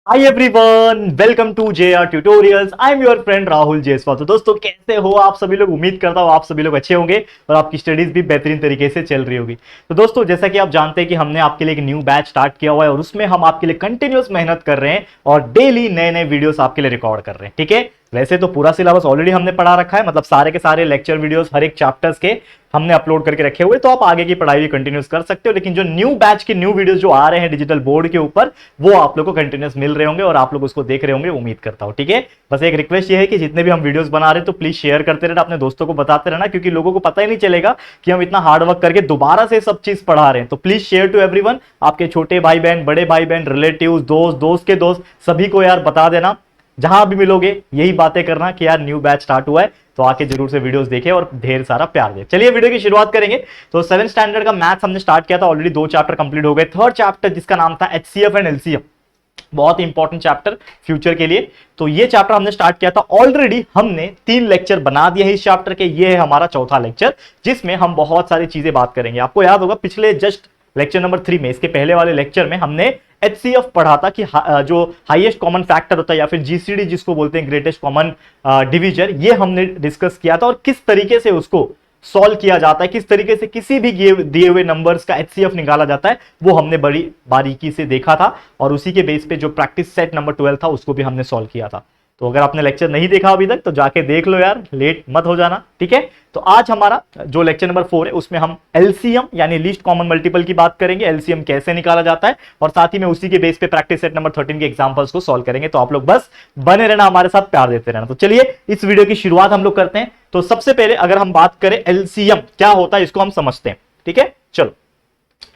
Hi everyone, welcome to J R tutorials. I am your friend Rahul Jaiswal. तो दोस्तों, कैसे हो आप सभी लोग? उम्मीद करता हूँ आप सभी लोग अच्छे होंगे और आपकी स्टडीज भी बेहतरीन तरीके से चल रही होगी। तो दोस्तों, जैसा कि आप जानते हैं कि हमने आपके लिए एक न्यू बैच स्टार्ट किया हुआ है और उसमें हम आपके लिए कंटिन्यूअस मेहनत कर रहे हैं और डेली नए नए वीडियोस आपके लिए रिकॉर्ड कर रहे हैं। ठीक है, वैसे तो पूरा सिलेबस ऑलरेडी हमने पढ़ा रखा है, मतलब सारे के सारे लेक्चर वीडियोस हर एक चैप्टर्स के हमने अपलोड करके रखे हुए, तो आप आगे की पढ़ाई भी कंटिन्यूस कर सकते हो। लेकिन जो न्यू बैच के न्यू वीडियोस जो आ रहे हैं डिजिटल बोर्ड के ऊपर, वो आप लोग को कंटिन्यूस मिल रहे होंगे और आप लोग उसको देख रहे होंगे, उम्मीद करता हूं। ठीक है, बस एक रिक्वेस्ट ये है कि जितने भी हम वीडियोस बना रहे हैं तो प्लीज शेयर करते रहना, अपने दोस्तों को बताते रहना, क्योंकि लोगों को पता ही नहीं चलेगा कि हम इतना हार्ड वर्क करके दोबारा से सब चीज पढ़ा रहे हैं। तो प्लीज शेयर टू एवरीवन, आपके छोटे भाई बहन, बड़े भाई बहन, रिलेटिव, दोस्त, दोस्त के दोस्त, सभी को यार बता देना। जहां भी मिलोगे यही बातें करना कि यार न्यू बैच स्टार्ट हुआ है, तो आके जरूर से वीडियोस देखें और ढेर सारा प्यार दें। चलिए वीडियो की शुरुआत करेंगे। तो 7th स्टैंडर्ड का मैथ्स हमने स्टार्ट किया था, ऑलरेडी 2 चैप्टर कंप्लीट हो गए। थर्ड चैप्टर जिसका नाम था एचसीएफ एंड एलसीएम, बहुत ही इंपॉर्टेंट चैप्टर फ्यूचर के लिए। तो ये चैप्टर हमने स्टार्ट किया था, ऑलरेडी हमने 3 लेक्चर बना दिए हैं इस चैप्टर के। ये है हमारा चौथा लेक्चर, जिसमें हम बहुत सारी चीजें बात करेंगे। आपको याद होगा पिछले जस्ट लेक्चर नंबर 3 में, इसके पहले वाले लेक्चर में हमने एचसीएफ पढ़ा था कि जो हाईएस्ट कॉमन फैक्टर होता है या फिर जीसीडी जिसको बोलते हैं, ग्रेटेस्ट कॉमन डिवीजन, ये हमने डिस्कस किया था और किस तरीके से उसको सॉल्व किया जाता है, किस तरीके से किसी भी दिए हुए नंबर्स का एचसीएफ निकाला जाता है, वो हमने बड़ी बारीकी से देखा था। और उसी के बेस पे जो प्रैक्टिस सेट नंबर 12 था उसको भी हमने सॉल्व किया था। तो अगर आपने लेक्चर नहीं देखा अभी तक तो जाके देख लो यार, लेट मत हो जाना। ठीक है, तो आज हमारा जो लेक्चर नंबर 4 है उसमें हम एलसीएम यानी लीस्ट कॉमन मल्टीपल की बात करेंगे, एलसीएम कैसे निकाला जाता है, और साथ ही में उसी के बेस पे प्रैक्टिस सेट नंबर 13 के एग्जांपल्स को सॉल्व करेंगे। तो आप लोग बस बने रहना, हमारे साथ प्यार देते रहना। तो चलिए इस वीडियो की शुरुआत हम लोग करते हैं। तो सबसे पहले अगर हम बात करें एलसीएम क्या होता है, इसको हम समझते हैं। ठीक है, चलो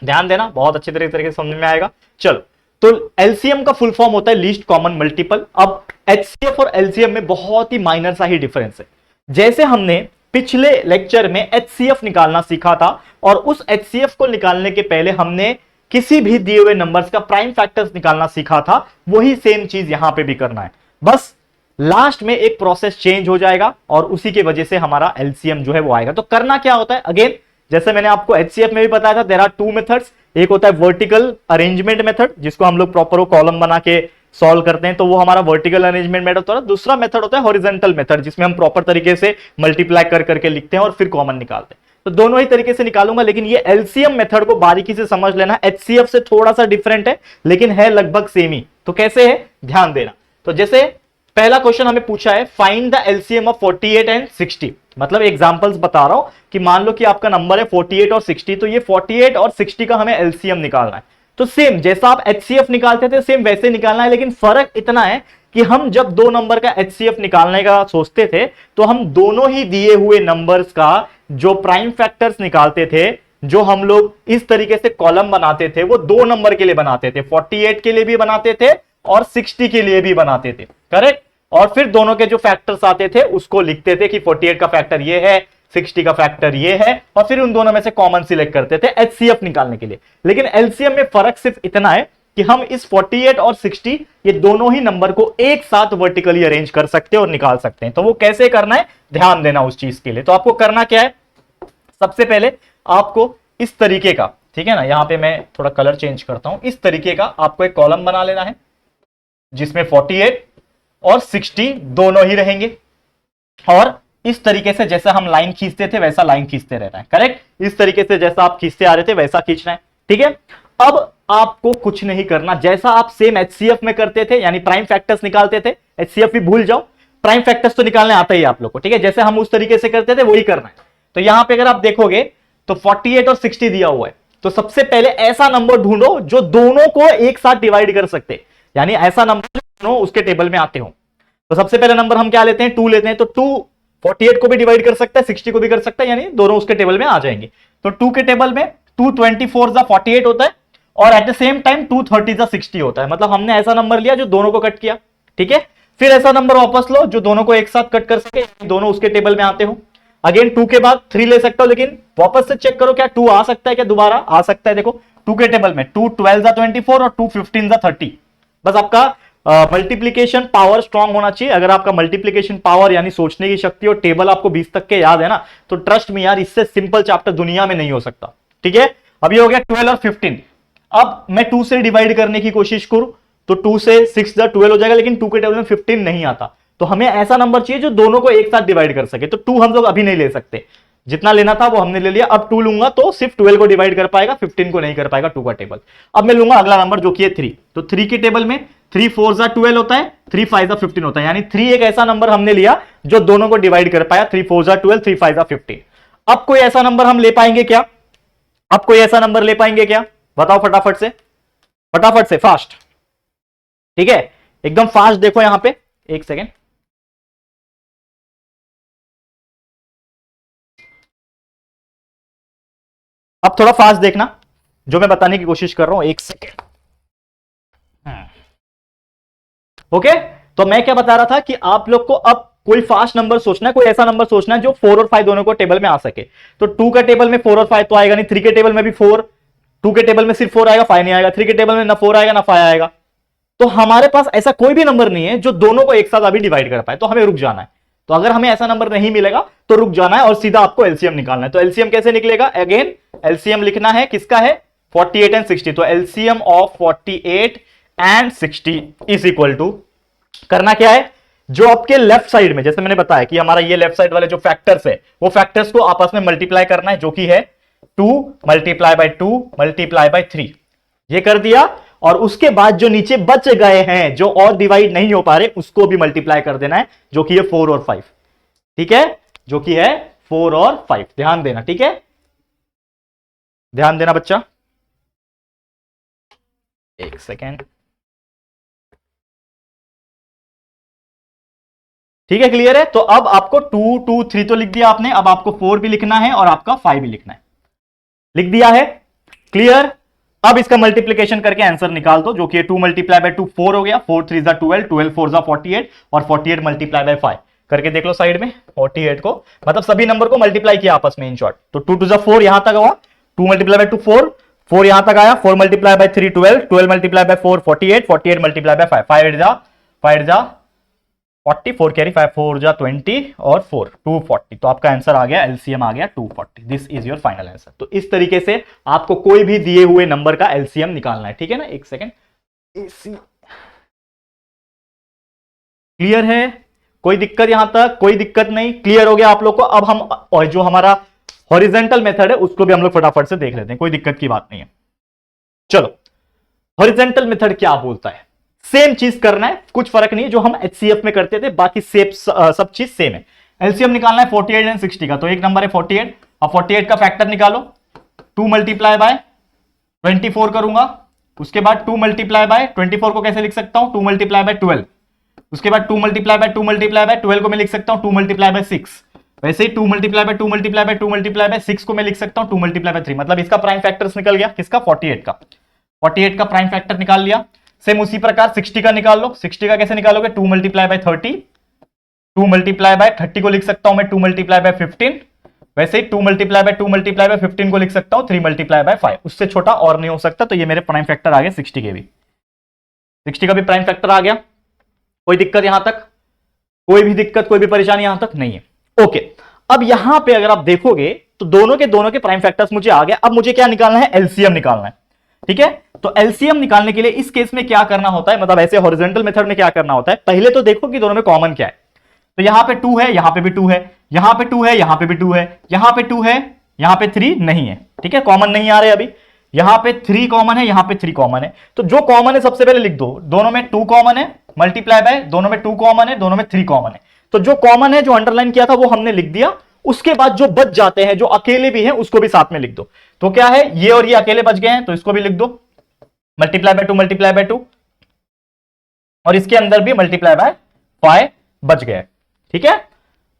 ध्यान देना, बहुत अच्छे तरीके से समझ में आएगा। चलो, तो एलसीएम का फुल फॉर्म होता है लीस्ट कॉमन मल्टीपल। अब एचसीएफ और एलसीएम में बहुत ही माइनर सा ही डिफरेंस है। जैसे हमने पिछले लेक्चर में एचसीएफ निकालना सीखा था और उस एचसीएफ को निकालने के पहले हमने किसी भी दिए हुए नंबर्स का प्राइम फैक्टर्स निकालना सीखा था, वही सेम चीज यहां पे भी करना है। बस लास्ट में एक प्रोसेस चेंज हो जाएगा और उसी की वजह से हमारा एलसीएम जो है वो आएगा। तो करना क्या होता है, अगेन जैसे मैंने आपको एचसीएफ में भी बताया था, देयर आर 2 मेथड्स। एक होता है वर्टिकल अरेंजमेंट मेथड, जिसको हम लोग प्रॉपर कॉलम बना के सॉल्व करते हैं, तो वो हमारा वर्टिकल अरेंजमेंट मेथड होता है। दूसरा मेथड होता है हॉरिजॉन्टल मेथड, जिसमें हम प्रॉपर तरीके से मल्टीप्लाई कर करके लिखते हैं और फिर कॉमन निकालते हैं। तो दोनों ही तरीके से निकालूंगा, लेकिन ये एलसीएम मेथड को बारीकी से समझ लेना। एचसीएफ से थोड़ा सा डिफरेंट है लेकिन है लगभग सेम ही। तो कैसे है ध्यान देना। तो जैसे पहला क्वेश्चन हमें पूछा है, find the LCM of 48 and 60। मतलब एग्जांपल्स बता रहा हूं कि मान लो कि आपका नंबर है 48 और 60, तो ये 48 और 60 का हमें एलसीएम निकालना है। तो सेम जैसा आप एचसीएफ निकालते थे सेम वैसे निकालना है, लेकिन फर्क इतना है कि हम जब 2 नंबर का एचसीएफ निकालने का सोचते थे तो हम दोनों ही दिए हुए नंबर्स का जो प्राइम फैक्टर्स निकालते थे, जो हम लोग इस तरीके से कॉलम बनाते थे, वो 2 नंबर के लिए बनाते थे। 48 के लिए भी बनाते थे और 60 के लिए भी बनाते थे, करेक्ट। और फिर दोनों के जो फैक्टर्स आते थे उसको लिखते थे कि 48 का फैक्टर ये है, 60 का फैक्टर ये है, और फिर उन दोनों में से कॉमन सिलेक्ट करते थे एचसीएफ निकालने के लिए। लेकिन एलसीएम में फर्क सिर्फ इतना है कि हम इस 48 और 60 ये दोनों ही नंबर को एक साथ वर्टिकली अरेंज कर सकते हैं और निकाल सकते हैं। तो वो कैसे करना है ध्यान देना उस चीज के लिए। तो आपको करना क्या है, सबसे पहले आपको इस तरीके का, ठीक है ना, यहां पे मैं थोड़ा कलर चेंज करता हूं, इस तरीके का आपको एक कॉलम बना लेना है जिसमें 48 और 60 दोनों ही रहेंगे। और इस तरीके से जैसा हम लाइन खींचते थे वैसा लाइन खींचते रहना है, करेक्ट। इस तरीके से जैसा आप खींचते आ रहे थे वैसा खींचना है, ठीक है। अब आपको कुछ नहीं करना, जैसा आप सेम एचसीएफ में करते थे, यानी प्राइम फैक्टर्स निकालते थे। एचसीएफ भी भूल जाओ, प्राइम फैक्टर्स तो निकालने आता ही आप लोग को, ठीक है। जैसे हम उस तरीके से करते थे वही करना है। तो यहां पर अगर आप देखोगे तो 48 और 60 दिया हुआ है, तो सबसे पहले ऐसा नंबर ढूंढो जो दोनों को एक साथ डिवाइड कर सकते, यानी ऐसा नंबर दोनों उसके टेबल में आते हो। तो सबसे पहले नंबर हम क्या लेते हैं, 2 लेते हैं। तो 2 48 को भी डिवाइड कर सकता है, 60 को भी कर सकता है, यानी दोनों उसके टेबल में आ जाएंगे। तो 2 के टेबल में 2 24 48 होता है और एट द सेम टाइम 2 30 60 होता है। मतलब हमने ऐसा नंबर लिया जो दोनों को कट किया, ठीक है। फिर ऐसा नंबर वापस लो जो दोनों को एक साथ कट कर सके, दोनों उसके टेबल में आते हो। अगेन 2 के बाद 3 ले सकते हो, लेकिन वापस से चेक करो क्या 2 आ सकता है, क्या दोबारा आ सकता है। देखो 2 के टेबल में 2 12 24 और 2 15 30। बस आपका मल्टीप्लीकेशन पावर स्ट्रांग होना चाहिए। अगर आपका मल्टीप्लीकेशन पावर यानी सोचने की शक्ति और टेबल आपको 20 तक के याद है ना, तो ट्रस्ट में यार इससे सिंपल चैप्टर दुनिया में नहीं हो सकता, ठीक है। अभी हो गया 12 और 15। अब मैं 2 से डिवाइड करने की कोशिश करूं तो 2 से 6 जा 12 हो जाएगा, लेकिन 2 के टेबल में 15 नहीं आता। तो हमें ऐसा नंबर चाहिए जो दोनों को एक साथ डिवाइड कर सके। तो 2 हम लोग अभी नहीं ले सकते, जितना लेना था वो हमने ले लिया। अब 2 लूंगा तो सिर्फ 12 को डिवाइड कर पाएगा, 15 को नहीं कर पाएगा 2 का टेबल। अब मैं लूंगा अगला नंबर जो कि है 3। तो 3 के टेबल में 3 4 जा 12 होता है, 3 5 जा 15 होता है, यानी 3 एक ऐसा नंबर हमने लिया जो दोनों को डिवाइड कर पाया। 3 4 जा 12, 3 5 जा 15। अब कोई ऐसा नंबर हम ले पाएंगे क्या? अब कोई ऐसा नंबर ले पाएंगे क्या? बताओ फटाफट से, फटाफट से, फास्ट। ठीक है, एकदम फास्ट देखो यहां पे, एक सेकेंड। अब थोड़ा फास्ट देखना जो मैं बताने की कोशिश कर रहा हूं, एक सेकेंड। ओके, तो मैं क्या बता रहा था कि आप लोग को अब कोई फास्ट नंबर सोचना है, कोई ऐसा नंबर सोचना है जो 4 और 5 दोनों को टेबल में आ सके। तो 2 का टेबल में 4 और 5 तो आएगा नहीं, 3 के टेबल में भी 4, 2 के टेबल में सिर्फ 4 आएगा, 5 नहीं आएगा, 3 के टेबल में ना 4 आएगा ना 5 आएगा। तो हमारे पास ऐसा कोई भी नंबर नहीं है जो दोनों को एक साथ अभी डिवाइड कर पाए, तो हमें रुक जाना है। तो अगर हमें ऐसा नंबर नहीं मिलेगा तो रुक जाना है और सीधा आपको एलसीएम निकालना है। तो एलसीएम कैसे निकलेगा? अगेन एलसीएम लिखना है, किसका है? 48 एंड 60। तो LCM of 48 and 60 is equal to, करना क्या है, जो आपके लेफ्ट साइड में, जैसे मैंने बताया कि हमारा ये लेफ्ट साइड वाले जो फैक्टर्स है, वो फैक्टर्स को आपस में मल्टीप्लाई करना है, जो कि है 2 मल्टीप्लाई बाय 2 मल्टीप्लाई बाय 3। ये कर दिया, और उसके बाद जो नीचे बच गए हैं जो और डिवाइड नहीं हो पा रहे, उसको भी मल्टीप्लाई कर देना है, जो कि है 4 और 5। ठीक है, जो कि है 4 और 5। ध्यान देना, ठीक है, ध्यान देना बच्चा, एक सेकेंड। ठीक है, क्लियर है? तो अब आपको 2 2 3 तो लिख दिया आपने, अब आपको 4 भी लिखना है और आपका 5 भी लिखना है। लिख दिया है, क्लियर? अब इसका मल्टीप्लीकेशन करके आंसर निकाल दो, जो कि 2 मल्टीप्लाई बाय 2 4 हो गया, 4 3 जा 12, 12 4 जा 48, और 48 मल्टीप्लाई बाय 5 करके देख लो साइड में। 48 को मतलब सभी नंबर को मल्टीप्लाई किया आपस में, इन शॉर्ट। तो 2 2 जा 4 यहां तक हुआ, 2 मल्टीप्लाई बाय 2 4, 4 यहां तक आया, 4 multiply by 3 12, 12 multiply by 4 48, 48 multiply by 5, 5 जा 40, 4 कैरी, 5 4 जा 20 और 4 240। तो आपका आंसर आ गया, एलसीएम आ गया 240। This is your final answer. तो इस तरीके से आपको कोई भी दिए हुए नंबर का एलसीएम निकालना है, ठीक है ना? एक सेकेंड, क्लियर है? कोई दिक्कत यहां तक? कोई दिक्कत नहीं, क्लियर हो गया आप लोग को? अब हम और जो हमारा हॉरिजेंटल मेथड है उसको भी हम लोग फटाफट से देख लेते हैं, कोई दिक्कत की बात नहीं है। चलो, हॉरिजेंटल मेथड क्या बोलता है? सेम चीज करना है, कुछ फर्क नहीं है, जो हम एचसीएफ में करते थे, बाकी सब चीज सेम है। एलसीएम निकालना है 48 एंड 60 का। तो एक नंबर है 48, अब 48 का फैक्टर निकालो, 2 मल्टीप्लाई बाय 24 करूंगा, उसके बाद 2 मल्टीप्लाई बाय 24 को कैसे लिख सकता हूं? 2 मल्टीप्लाई बाय 12, उसके बाद 2 मल्टीप्लाई बाय 2 मल्टीप्लाई बाय 12 को मैं लिख सकता हूं 2 मल्टीप्लाई बाय 6। वैसे ही 2 multiply by 2 multiply by 2 multiply by 6 को मैं लिख सकता हूं 2 मल्टीप्लाई बाय 3। मतलब इसका प्राइम फैक्टर्स निकल गया, किसका? 48 का। 48 का प्राइम फैक्टर निकाल लिया। सेम उसी प्रकार 60 का निकाल लो। 60 का कैसे निकालोगे? 2 मल्टीप्लाई बाय 30, 2 मल्टीप्लाई बाय 30 को लिख सकता हूं मैं 2 मल्टीप्लाई बाय 15। वैसे ही 2 मल्टीप्लाई बाय 2 मल्टीप्लाई बाय 15 को लिख सकता हूं 3 मल्टीप्लाई बाय 5। उससे छोटा और नहीं हो सकता। तो ये मेरे प्राइम फैक्टर आ गए 60 के भी, 60 का भी प्राइम फैक्टर आ गया। कोई दिक्कत यहां तक? कोई भी दिक्कत, कोई भी परेशानी यहां तक नहीं है? ओके, अब यहां पे अगर आप देखोगे तो दोनों के प्राइम फैक्टर्स मुझे आ गए। अब मुझे क्या निकालना है? एलसीएम निकालना है, ठीक है? तो एलसीएम निकालने के लिए इस केस में क्या करना होता है, मतलब ऐसे हॉरिजॉन्टल मेथड में क्या करना होता है? पहले तो देखो कि दोनों में कॉमन क्या है। तो यहां पे 2 है, यहां पे भी 2 है, यहां पे 2 है, यहां पे भी 2 है, यहां पे 2 है, यहां पे 3 नहीं है, ठीक है? कॉमन नहीं आ रहे अभी। यहां पे 3 कॉमन है, यहां पे 3 कॉमन है। तो जो कॉमन है सबसे पहले लिख दो। दोनों में 2 कॉमन है, मल्टीप्लाई बाय, दोनों में 2 कॉमन है, दोनों में 3 कॉमन है। तो जो कॉमन है, जो अंडरलाइन किया था वो हमने लिख दिया। उसके बाद जो बच जाते हैं, जो अकेले भी हैं, उसको भी साथ में लिख दो। तो क्या है, ये और ये अकेले बच गए हैं, तो इसको भी लिख दो मल्टीप्लाई बाय 2 मल्टीप्लाई बाय 2, और इसके अंदर भी मल्टीप्लाई बाय 5 बच गया, ठीक है?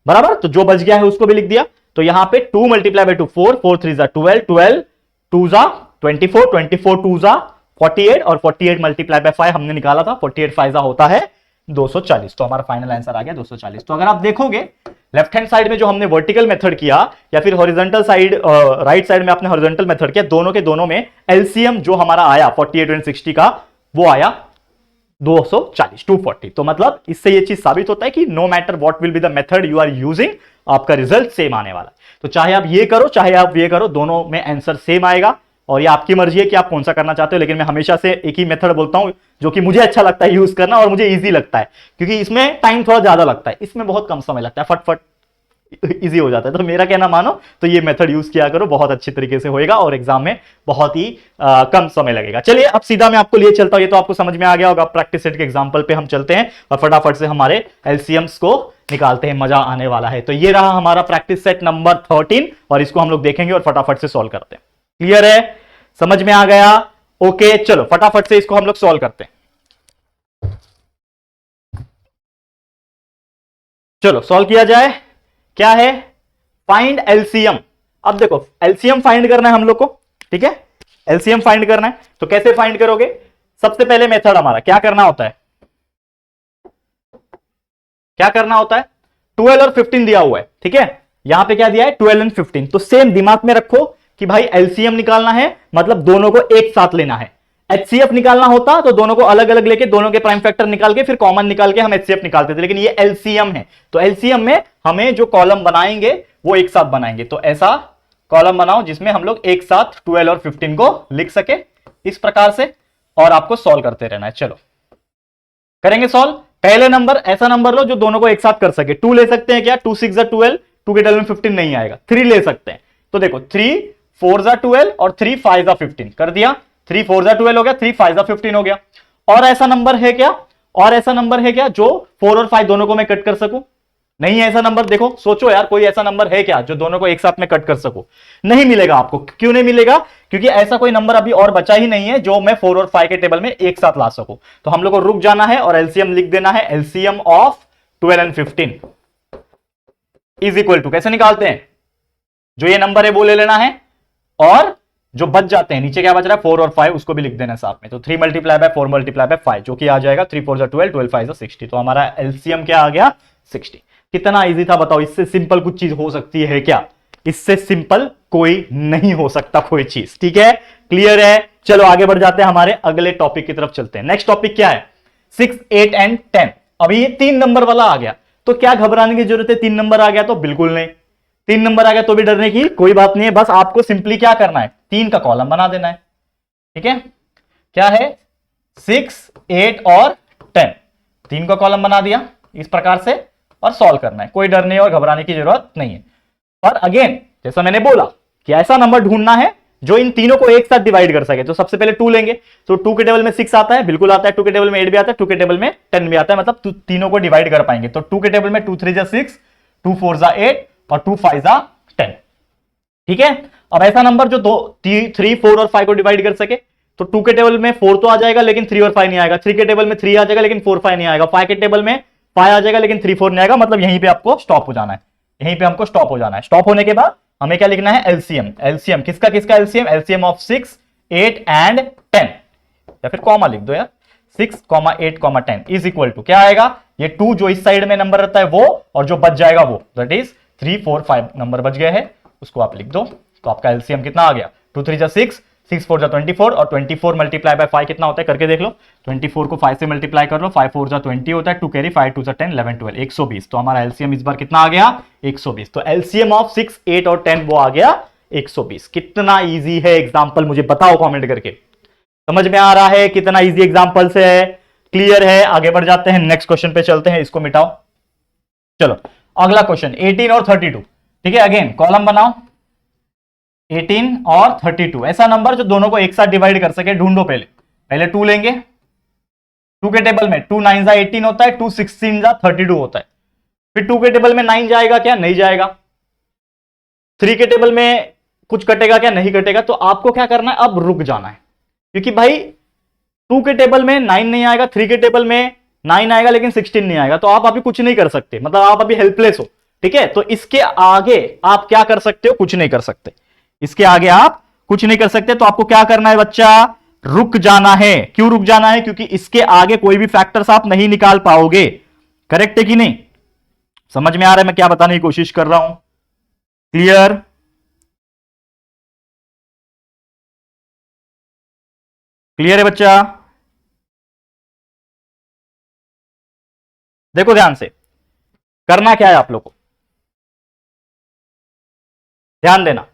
बराबर। तो जो बच गया है उसको भी लिख दिया। तो यहां पे 2 मल्टीप्लाई बाय 2 4, 4 3 जा 12, 12 2 जा 24, 24 2 जा 48, और 48 मल्टीप्लाई बाय 5 हमने निकाला था, 48 5 जा होता है 240। तो हमारा फाइनल आंसर आ गया 240। तो अगर आप देखोगे लेफ्ट हैंड साइड में जो हमने वर्टिकल मेथड किया, या फिर हॉरिजॉन्टल साइड, राइट साइड में आपने हॉरिजॉन्टल मेथड किया, दोनों के दोनों में एलसीएम जो हमारा आया 48 एंड 60 का, वो आया 240, 240। तो मतलब इससे ये चीज साबित होता है कि no matter what will be the method you are using, आपका रिजल्ट सेम आने वाला है। तो चाहे आप ये करो चाहे आप ये करो, दोनों में आंसर सेम आएगा। और ये आपकी मर्जी है कि आप कौन सा करना चाहते हो, लेकिन मैं हमेशा से एक ही मेथड बोलता हूं जो कि मुझे अच्छा लगता है यूज करना और मुझे इजी लगता है, क्योंकि इसमें टाइम थोड़ा ज्यादा लगता है, इसमें बहुत कम समय लगता है, फटफट इजी हो जाता है। तो मेरा कहना मानो तो ये मेथड यूज किया करो, बहुत अच्छी तरीके से होएगा और एग्जाम में बहुत ही कम समय लगेगा। चलिए अब सीधा मैं आपको लिए चलता हूं, ये तो आपको समझ में आ गया होगा। प्रैक्टिस सेट के एग्जांपल पे हम चलते हैं और फटाफट से हमारे एलसीएम्स को निकालते हैं, मजा आने वाला है। तो ये रहा हमारा प्रैक्टिस सेट नंबर 13 और इसको हम लोग देखेंगे और फटाफट से सॉल्व करते हैं। क्लियर है, समझ में आ गया? ओके, चलो फटाफट से इसको हम लोग सॉल्व करते हैं। चलो सॉल्व किया जाए। क्या है? Find LCM. अब देखो एलसीएम फाइंड करना है हम लोग को, ठीक है, एलसीएम फाइंड करना है। तो कैसे फाइंड करोगे? सबसे पहले मेथड हमारा क्या करना होता है, क्या करना होता है, 12 और 15 दिया हुआ है, ठीक है, यहां पे क्या दिया है 12 एंड 15। तो सेम दिमाग में रखो कि भाई एलसीएम निकालना है मतलब दोनों को एक साथ लेना है। एचसीएफ निकालना होता तो दोनों को अलग अलग लेके दोनों के प्राइम फैक्टर निकाल के फिर कॉमन निकाल के हम एचसीएफ निकालते थे, लेकिन ये एलसीएम है। तो एलसीएम में हमें जो कॉलम बनाएंगे वो एक साथ बनाएंगे। तो ऐसा कॉलम बनाओ जिसमें हम लोग एक साथ 12 और 15 को लिख सके इस प्रकार से, और आपको सॉल्व करते रहना है। चलो करेंगे सॉल्व। पहले नंबर ऐसा नंबर लो जो दोनों को एक साथ कर सके। 2 ले सकते हैं क्या? 2 6 12, 2 के टेबल में 15 नहीं आएगा। 3 ले सकते हैं, तो देखो 3 4 12 और 3 5 15 कर दिया। 3 4 12 हो गया, 3 5 15 हो गया। और ऐसा नंबर है क्या? और ऐसा नंबर है क्या जो 4 और 5 दोनों को मैं कट कर सकूं? नहीं है ऐसा नंबर। देखो सोचो यार, कोई ऐसा नंबर है क्या जो दोनों को एक साथ में कट कर सको? नहीं मिलेगा आपको। क्यों नहीं मिलेगा? क्योंकि ऐसा कोई नंबर अभी और बचा ही नहीं है जो मैं 4 और 5 के टेबल में एक साथ ला सकूं। तो हम लोग को रुक जाना है और एलसीएम लिख देना है। LCM of 12 and 15 is equal to, कैसे निकालते हैं, जो ये नंबर है वो ले लेना है और जो बच जाते हैं नीचे क्या बच रहा है 4 और 5 उसको भी लिख देना है साथ में। तो 3 मल्टीप्लाई बाय 4 मल्टीप्लाई बाय 5 जो कि आ जाएगा 3 4 12, 12 5 60। तो हमारा एलसीएम क्या आ गया 60। कितना इजी था बताओ? इससे सिंपल कुछ चीज हो सकती है क्या? इससे सिंपल कोई नहीं हो सकता कोई चीज, ठीक है, क्लियर है। चलो आगे बढ़ जाते हैं, हमारे अगले टॉपिक की तरफ चलते हैं। नेक्स्ट टॉपिक क्या है? 6 8 एंड 10। अभी ये 3 नंबर वाला आ गया तो क्या घबराने की जरूरत है? 3 नंबर आ गया तो बिल्कुल नहीं, 3 नंबर आ गया तो भी डरने की कोई बात नहीं है। बस आपको सिंपली क्या करना है, 3 का कॉलम बना देना है, ठीक है। क्या है? 6 8 और 10, 3 का कॉलम बना दिया इस प्रकार से और सॉल्व करना है। कोई डरने और घबराने की जरूरत नहीं है। पर अगेन जैसा मैंने बोला कि ऐसा नंबर ढूंढना है जो इन तीनों को एक साथ डिवाइड कर सके। तो सबसे पहले 2 लेंगे, तो 2 के टेबल में 6 आता है, बिल्कुल आता है। 2 के टेबल में 8 भी आता है, 2 के टेबल में 10 भी आता है, मतलब तीनों को डिवाइड कर पाएंगे। तो 2 के टेबल में 2 3 6, 2 4 8 और 2 5 10, ठीक है। अब ऐसा नंबर जो 3 4 और 5 को डिवाइड कर सके, तो 2 के टेबल में 4 तो आ जाएगा लेकिन 3 और 5 नहीं आएगा। 3 के टेबल में 3 आ जाएगा लेकिन 4 5 नहीं आएगा। 5 के टेबल में 5 आ जाएगा लेकिन 3 4 नहीं आएगा। मतलब यहीं पे आपको स्टॉप हो जाना है, यहीं पे हमको स्टॉप हो जाना है। स्टॉप होने के बाद हमें क्या लिखना है? एलसीएम। एलसीएम किसका किसका एलसीएम? एलसीएम ऑफ 6 8 एंड 10, या फिर कॉमा लिख दो यार, 6 8 10 इज इक्वल टू क्या आएगा? ये 2 जो इस साइड में नंबर रहता है वो, और जो बच जाएगा वो, दैट इज 3 4 5 नंबर बच गए हैं, उसको आप लिख दो। तो आपका एलसीएम कितना आ गया? 2 3 6, 6 4 24, और 24 मल्टीप्लाई बाय 5 कितना होता है करके देख लो। 24 को 5 से मल्टीप्लाई कर लो, 5 4 20 होता है, 2 कैरी, 5 2 10 11 12, 120। तो हमारा एलसीएम इस बार कितना आ गया? 120। तो एलसीएम ऑफ 6 8 और 10 वो आ गया 120। कितना इजी है एग्जांपल, मुझे बताओ कमेंट करके। समझ में आ रहा है कितना इजी एग्जांपल से है? क्लियर है। आगे बढ़ जाते हैं, नेक्स्ट क्वेश्चन पे चलते हैं, इसको मिटाओ। चलो अगला क्वेश्चन 18 और 32, ठीक है। अगेन कॉलम बनाओ 18 और 32, ऐसा नंबर जो दोनों को एक साथ डिवाइड कर सके ढूंढो। पहले 2 लेंगे, 2 के टेबल में 2 9 18 होता है, 2 16 32 होता है। फिर 2 के टेबल में 9 जाएगा क्या? नहीं जाएगा। 3 के टेबल में कुछ कटेगा क्या? नहीं कटेगा। तो आपको क्या करना है? अब रुक जाना है, क्योंकि भाई 2 के टेबल में 9 नहीं आएगा, 3 के टेबल में 9 आएगा लेकिन 16 नहीं आएगा। तो आप अभी कुछ नहीं कर सकते, मतलब आप अभी हेल्पलेस हो, ठीक है। तो इसके आगे आप क्या कर सकते हो? कुछ नहीं कर सकते। इसके आगे आप कुछ नहीं कर सकते। तो आपको क्या करना है बच्चा? रुक जाना है। क्यों रुक जाना है? क्योंकि इसके आगे कोई भी फैक्टर्स आप नहीं निकाल पाओगे। करेक्ट है कि नहीं? समझ में आ रहा है मैं क्या बताने की कोशिश कर रहा हूं? क्लियर? क्लियर है बच्चा? देखो ध्यान से, करना क्या है आप लोग को, ध्यान देना।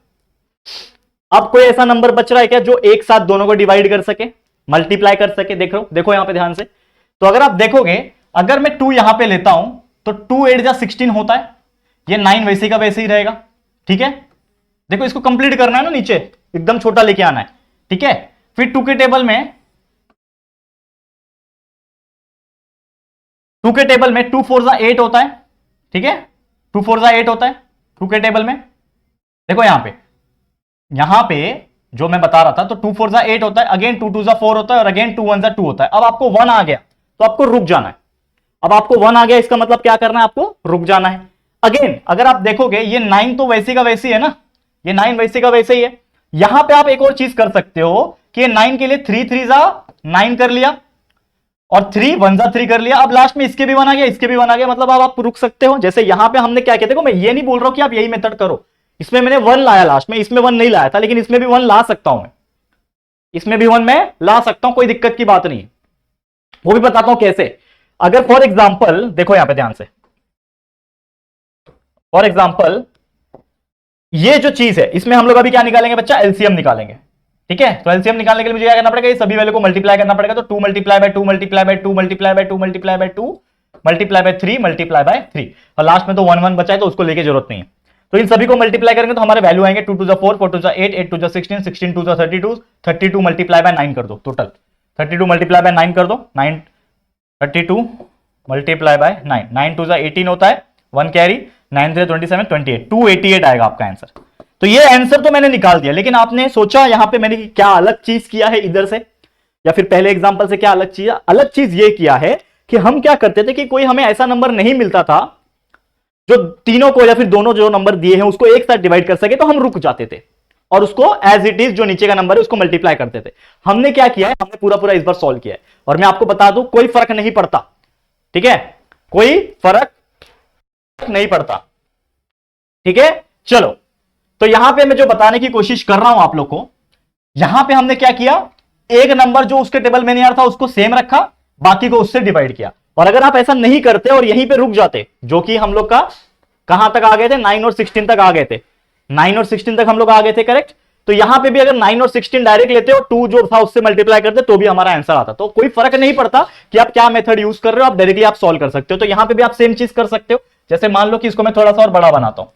अब कोई ऐसा नंबर बच रहा है क्या जो एक साथ दोनों को डिवाइड कर सके, मल्टीप्लाई कर सके? देखो देखो यहां पे ध्यान से। तो अगर आप देखोगे, अगर मैं 2 यहां पे लेता हूं तो 2 8 जा 16 होता है, ये 9 वैसे का वैसे ही रहेगा। ठीक है, देखो इसको कंप्लीट करना है ना, नीचे एकदम छोटा लेके आना है। ठीक है, फिर 2 के टेबल में 2 4 जा 8 होता है। ठीक है, 2 4 जा 8 होता है 2 के टेबल में। देखो यहां पे जो मैं बता रहा था, तो 2 4 जा 8 होता है, अगेन 2 2 जा 4 होता है, और अगेन 2 1 जा 2 होता है। अब आपको 1 आ गया तो आपको रुक जाना है। अब आपको 1 आ गया, इसका मतलब क्या करना है, आपको रुक जाना है। अगेन अगर आप देखोगे ये 9 तो वैसी का वैसी है ना, ये 9 वैसे का वैसे ही है। यहां पे आप एक और चीज कर सकते हो कि 9 के लिए 3 3 जा 9 कर लिया, और 3 1 जा 3 कर लिया। अब लास्ट में इसके भी 1 आ गया, इसके भी 1 आ गया, मतलब अब आप रुक सकते हो। जैसे यहां पे हमने क्या किया, देखो मैं ये नहीं बोल रहा हूं कि आप यही मेथड करो, इसमें मैंने 1 लाया लास्ट में, इसमें 1 नहीं लाया था, लेकिन इसमें भी 1 ला सकता हूं मैं, इसमें भी 1 मैं ला सकता हूं, कोई दिक्कत की बात नहीं है। वो भी बताता हूं कैसे। अगर फॉर एग्जाम्पल देखो यहां पे ध्यान से, फॉर एग्जाम्पल ये जो चीज है, इसमें हम लोग अभी क्या निकालेंगे बच्चा, एलसीएम निकालेंगे। ठीक है, तो एलसीएम निकालने के लिए मुझे क्या करना पड़ेगा, ये सभी वैल्यू को मल्टीप्लाई करना पड़ेगा। तो 2 multiply by 2 multiply by 2 multiply by 2 multiply by 2 multiply by 3 multiply by 3, और लास्ट में तो 1 1 बचा है, तो उसको लेके जरूरत नहीं है। तो इन सभी को मल्टीप्लाई करेंगे तो हमारे वैल्यू आएंगे 2 2 जा 4 4 2 जा 8 8 2 जा 16 16 2 जा 32 32 मल्टीप्लाई बाय 9 कर दो, टोटल 32 मल्टीप्लाई बाय 9 कर दो, 9 32 मल्टीप्लाई बाय 9 9 2 जा 18 होता है, 1 कैरी, 9 3 27 28 288 आएगा आपका आंसर। तो ये आंसर तो मैंने निकाल दिया, लेकिन आपने सोचा यहां पे मैंने क्या अलग चीज किया है इधर से, या फिर पहले एग्जांपल से क्या अलग चीज ये किया है कि हम क्या करते थे कि कोई हमें ऐसा नंबर नहीं मिलता था जो तीनों को या फिर दोनों जो नंबर दिए हैं उसको एक साथ डिवाइड कर सके, तो हम रुक जाते थे और उसको एज इट इज जो नीचे का नंबर है उसको मल्टीप्लाई करते थे। हमने क्या किया है, हमने पूरा पूरा इस बार सॉल्व किया है, और मैं आपको बता दूं कोई फर्क नहीं पड़ता। ठीक है, कोई फर्क नहीं पड़ता। ठीक है, चलो तो यहां पे मैं जो बताने की कोशिश कर रहा हूं आप लोग को, यहां पे हमने क्या किया, एक नंबर जो उसके टेबल में नहीं आ रहा था उसको सेम रखा, बाकी को उससे डिवाइड किया। और अगर आप ऐसा नहीं करते और यहीं पे रुक जाते, जो कि हम लोग का कहां तक आ गए थे, 9 और 16 तक आ गए थे, 9 और 16 तक हम लोग आ गए थे, करेक्ट। तो यहां पे भी अगर 9 और 16 डायरेक्ट लेते हो, 2 जो था उससे मल्टीप्लाई करते तो भी हमारा आंसर आता। तो कोई फर्क नहीं पड़ता कि आप क्या मेथड यूज कर रहे हो, आप डायरेक्टली आप सॉल्व कर सकते हो। तो यहां पे भी आप सेम चीज कर सकते हो। जैसे मान लो कि इसको मैं थोड़ा सा और बड़ा बनाता हूं।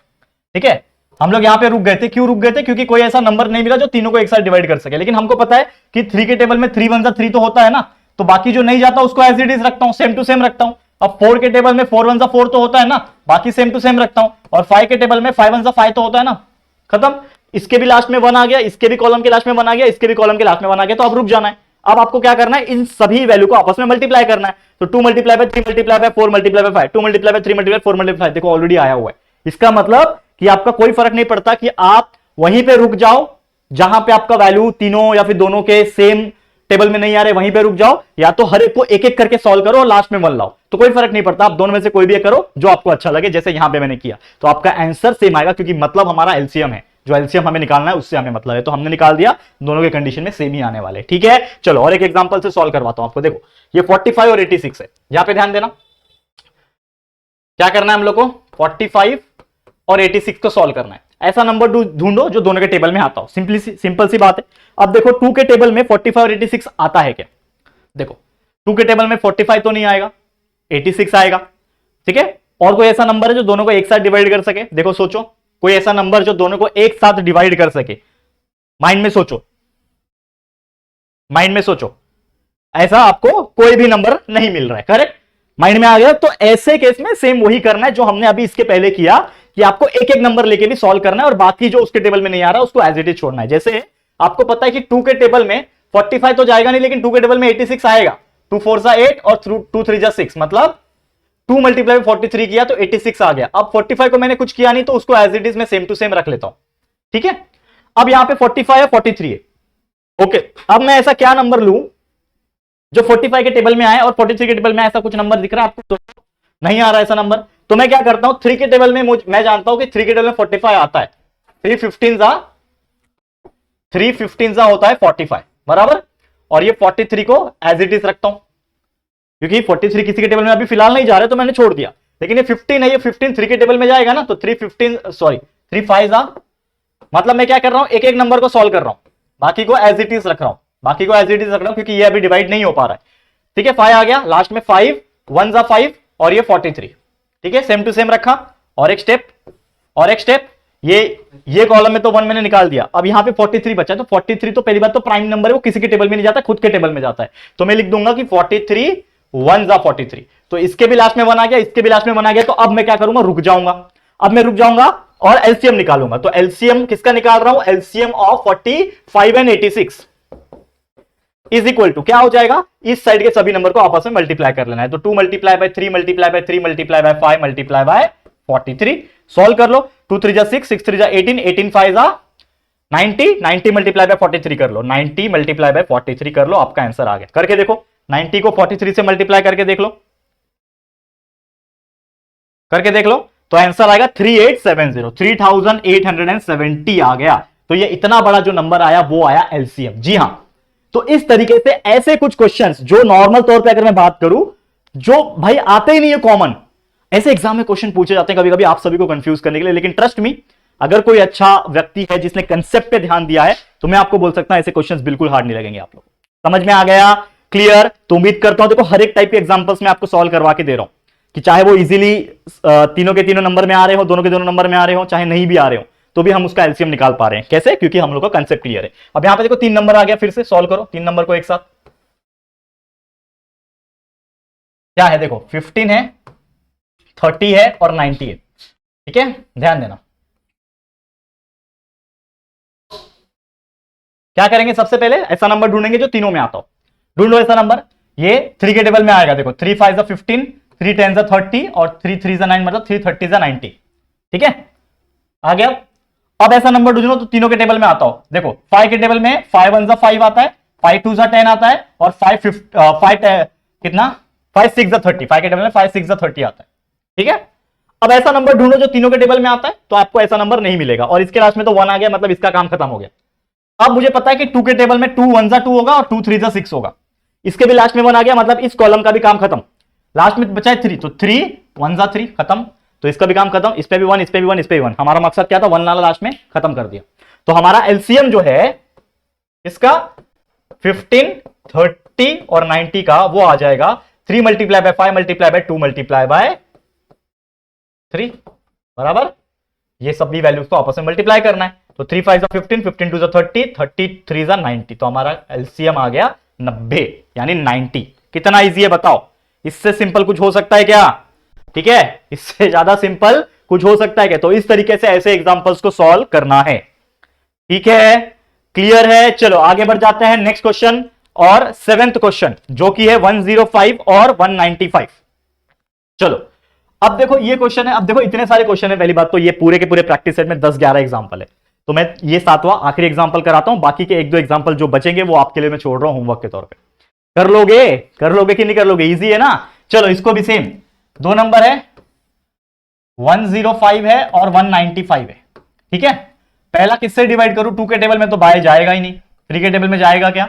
ठीक है, हम लोग यहां पे रुक गए थे, क्यों रुक गए थे, क्योंकि कोई ऐसा नंबर नहीं मिला जो तीनों को एक साथ डिवाइड कर सके। लेकिन हमको पता है कि 3 के टेबल में 3 1 जा 3 तो होता है ना, तो बाकी जो नहीं जाता उसको एज इट इज रखता हूं, सेम टू सेम रखता हूं। अब 4 के टेबल में 4 1 जा 4 तो होता है ना, बाकी सेम टू सेम रखता हूं। और 5 के टेबल में 5 1 जा 5 तो होता है ना, खत्म। इसके भी लास्ट में 1 आ गया, इसके भी कॉलम के लास्ट में 1 आ गया, इसके भी कॉलम के लास्ट में 1 आ गया, तो अब रुक जाना है। अब आपको क्या करना है, इन सभी वैल्यू को आपस में मल्टीप्लाई करना है। तो 2 multiply by 3 multiply by 4 multiply by 5, 2 multiply by 3 multiply 4 multiply, देखो ऑलरेडी आया हुआ है। इसका मतलब कि आपका कोई फर्क नहीं पड़ता कि आप वहीं पे रुक जाओ जहां पे आपका वैल्यू तीनों या फिर दोनों के सेम टेबल में नहीं आ रहे, वहीं पे रुक जाओ, या तो हर एक को एक एक करके सॉल्व करो और लास्ट में 1 लाओ, तो कोई फर्क नहीं पड़ता। आप दोनों में से कोई भी एक करो जो आपको अच्छा लगे, जैसे यहां पे मैंने किया, तो आपका आंसर सेम आएगा, क्योंकि मतलब हमारा एलसीएम है, जो एलसीएम हमें निकालना है उससे हमें मतलब है, तो हमने निकाल दिया, दोनों के कंडीशन में सेम ही आने वाले। ठीक है, चलो और एक एग्जांपल से सॉल्व करवाता हूं आपको। देखो ये 45 और 86 है, यहां पे ध्यान देना, क्या करना है हम लोग को, 45 और 86 को सॉल्व करना है। ऐसा नंबर ढूंढो जो दोनों के टेबल में आता हो, सिंपल सी बात है। अब देखो 2 के टेबल में 45 और 86 आता है क्या, देखो 2 के टेबल में 45 तो नहीं आएगा, 86 आएगा। ठीक है, और कोई ऐसा नंबर है जो दोनों को एक साथ डिवाइड कर सके, देखो सोचो, कोई ऐसा नंबर जो दोनों को एक साथ डिवाइड कर सके, माइंड में सोचो, माइंड में सोचो। ऐसा आपको कोई भी नंबर नहीं मिल रहा है, करेक्ट, माइंड में आ गया। तो ऐसे केस में सेम वही करना है जो हमने अभी इसके पहले किया, कि आपको एक एक नंबर लेके भी सॉल्व करना है, और बाकी जो उसके टेबल में नहीं आ रहा उसको एज इट इज छोड़ना है। जैसे आपको पता है कि 2 के टेबल में 45 तो जाएगा नहीं, लेकिन 2 के टेबल में 86 आएगा। 2 4 जा 8 और 2 3 जा 6, मतलब 2 मल्टीप्लाई 43 किया तो 86 आ गया। अब 45 को मैंने कुछ किया नहीं, तो उसको एज इट इज में सेम टू सेम रख लेता हूं। ठीक है, अब यहां पे 45 है, 43 है। ओके, अब मैं ऐसा क्या नंबर लूं जो 45 के टेबल में आए और 43 के टेबल में ऐसा कुछ नंबर दिख रहा है आपको, तो नहीं आ रहा ऐसा नंबर, तो मैं क्या करता हूं, 3 के टेबल में मैं जानता हूं कि 3 के टेबल में 45 आता है, 3 15 जा होता है 45 बराबर, और ये 43 को एज इट इज रखता हूं, क्योंकि 43 किसी के टेबल में अभी फिलहाल नहीं जा रहे तो मैंने छोड़ दिया। लेकिन ये 15 है, ये 15 3 के टेबल में जाएगा ना, तो 3 5 जा मतलब मैं क्या कर रहा हूं, एक एक नंबर को सॉल्व कर रहा हूं, बाकी को एज इट इज रख रहा हूं, बाकी को एज इट इज रख रहा हूं, क्योंकि ये अभी डिवाइड नहीं हो पा रहा है। ठीक है, 5 आ गया, लास्ट में 5 1 जा 5 और ये 43। ठीक है, सेम टू सेम रखा, और एक स्टेप और एक स्टेप, ये कॉलम में तो 1 मैंने निकाल दिया, अब यहां पे 43 बचा। तो 43 तो पहली बात तो प्राइम नंबर है, वो किसी के टेबल में नहीं जाता, खुद के टेबल में जाता है। तो मैं लिख दूंगा कि 43 1 जा 43। तो इसके भी लास्ट में 1 आ गया, इसके भी लास्ट में 1 आ गया। तो अब मैं क्या करूंगा, रुक जाऊंगा, अब मैं रुक जाऊंगा और एलसीएम निकालूंगा। तो एलसीएम किसका निकाल रहा हूं, LCM of 45 and 86 is equal to क्या हो जाएगा, इस साइड के सभी नंबर को आपस में मल्टीप्लाई कर लेना है। तो 2 multiply by 3 multiply by 3 multiply by 5 multiply by 43। Solve कर लो, 2 3 जा 6 6 3 जा 18 18 5 जा 90 90 मल्टीप्लाई बाय 43 कर लो, 90 मल्टीप्लाई बाय 43 कर लो, आपका आंसर आ गया। करके देखो, 90 को 43 से मल्टीप्लाई करके देख लो, करके देख लो, तो आंसर आएगा 3870, 3870 आ गया। तो ये इतना बड़ा जो नंबर आया वो आया एलसीएम। जी हां, तो इस तरीके से ऐसे कुछ क्वेश्चंस जो नॉर्मल तौर पे अगर मैं बात करूं, जो भाई आते ही नहीं है कॉमन, ऐसे एग्जाम में क्वेश्चन पूछे जाते हैं कभी कभी आप सभी को कंफ्यूज करने के लिए। लेकिन ट्रस्ट मी, अगर कोई अच्छा व्यक्ति है जिसने कंसेप्ट पे ध्यान दिया है, तो मैं आपको बोल सकता हूं ऐसे क्वेश्चंस बिल्कुल हार्ड नहीं लगेंगे आप लोग। समझ में आ गया, क्लियर? तो उम्मीद करता हूं, देखो हर एक टाइप के एग्जांपल्स मैं आपको सॉल्व करवा के दे रहा हूं, कि चाहे वो इजीली तीनों के तीनों नंबर में आ रहे हो, दोनों के दोनों नंबर में आ रहे हो, चाहे नहीं भी आ रहे हो, तो भी हम उसका एलसीएम निकाल पा रहे हैं। कैसे? क्योंकि हम लोग का कंसेप्ट क्लियर है। अब यहां पे देखो 3 नंबर आ गया, फिर से सॉल्व करो 3 नंबर को एक साथ। क्या है देखो, 15 है, 30 है और 90 है। ठीक है, ध्यान देना। क्या करेंगे, सबसे पहले ऐसा नंबर ढूंढेंगे जो तीनों में आता हो। ढूंढो ऐसा नंबर, ये 3 के टेबल में आएगा। देखो 3 5 जा 15, 3 10 जा 30 और 3 3 जा 9, मतलब 3 30 जा 90। ठीक है, आ गया। अब ऐसा नंबर ढूंढो तो तीनों के टेबल में आता हो। देखो 5 के टेबल में 5 1 जा 5 आता है, 5 2 जा 10 आता है, और 5 कितना 5 6 जा 30। 5 के टेबल में 5 6 जा 30 आता है। ठीक है, अब ऐसा नंबर ढूंढो जो तीनों के टेबल में आता है, तो आपको ऐसा नंबर नहीं मिलेगा। और इसके लास्ट में तो 1 आ गया, मतलब इसका काम खत्म हो गया। अब मुझे पता है कि 2 के टेबल में 2 1 जा 2 होगा और 2 3 जा 6 होगा। इसके भी लास्ट में 1 आ गया, मतलब इस कॉलम का भी काम खत्म। लास्ट में बचा है 3, तो 3 1 जा 3 खत्म, तो इसका भी काम खत्म। इस पे भी 1, इस पे भी 1, इस पे भी 1। हमारा मकसद क्या था, 1 लाना लास्ट में, खत्म कर दिया। तो हमारा एलसीएम जो है इसका 15 30 और 90 का वो आ जाएगा 3 multiply by 5 multiply by 2 multiply by 3 बराबर। ये सभी वैल्यूज को आपस में मल्टीप्लाई करना है। तो 3 5 15, 15 2 30, 33 90। तो हमारा एलसीएम आ गया 90, यानी 90। कितना इजी है बताओ, इससे सिंपल कुछ हो सकता है क्या? ठीक है, इससे ज्यादा सिंपल कुछ हो सकता है क्या? तो इस तरीके से ऐसे एग्जांपल्स को सॉल्व करना है। ठीक है, क्लियर है? चलो आगे बढ़ जाते हैं नेक्स्ट क्वेश्चन और 7th क्वेश्चन, जो कि है 105 और 195। चलो अब देखो ये क्वेश्चन है। अब देखो इतने सारे क्वेश्चन है, पहली बात तो ये पूरे के पूरे प्रैक्टिस सेट में 10-11 एग्जांपल है। तो मैं ये 7वां आखिरी एग्जांपल कराता हूं, बाकी के 1-2 एग्जांपल जो बचेंगे वो आपके लिए मैं छोड़ रहा हूं होमवर्क के तौर पे। कर लोगे? कर लोगे कि नहीं कर लोगे? इजी है ना। चलो इसको भी सेम, 2 नंबर है, 105 है और 195 है। ठीक है, पहला किससे डिवाइड करूं? 2 के टेबल में तो बाय जाएगा ही नहीं। 3 के टेबल में जाएगा क्या?